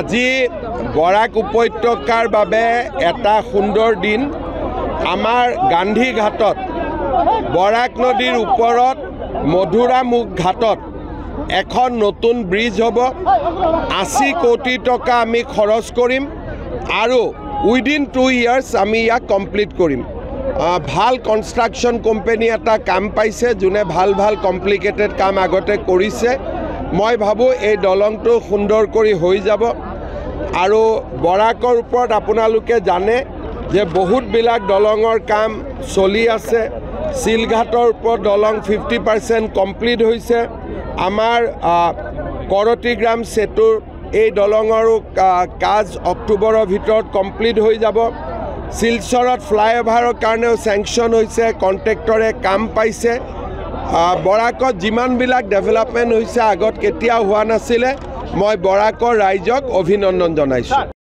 আজি বৰাক উপত্যকাৰ বাবে এটা সুন্দৰ দিন। আমাৰ গান্ধী ঘাটত বৰাক নদীৰ ওপৰত মধুৰামুখ ঘাটত এখন নতুন ব্ৰিজ হ'ব। 80 কোটি টকা আমি খৰচ কৰিম আৰু উইদিন 2 ইয়াৰ্ছ আমি ইয়াক কমপ্লিট কৰিম। ভাল কনষ্ট্ৰাকশ্যন কোম্পানী এটা কাম পাইছে, যোনে ভাল ভাল কমপ্লিকেটেড কাম আগতে কৰিছে। মই ভাবোঁ এই দলংটো সুন্দৰ কৰি হৈ যাব। আৰু বৰাকৰ ওপৰত আপোনালোকে জানে যে বহুতবিলাক দলঙৰ কাম চলি আছে। চিলঘাটৰ ওপৰত দলং 50% কমপ্লিট হৈছে। আমাৰ কৰতিগ্ৰাম সেতুৰ এই দলঙৰো কাজ অক্টোবৰৰ ভিতৰত কমপ্লিট হৈ যাব। শিলচৰত ফ্লাইঅভাৰৰ কাৰণেও চেংচন হৈছে, কণ্ট্ৰেক্টৰে কাম পাইছে। বৰাকত যিমানবিলাক ডেভেলপমেণ্ট হৈছে আগত কেতিয়াও হোৱা নাছিলে। মই বৰাকৰ ৰাইজক অভিনন্দন জনাইছোঁ।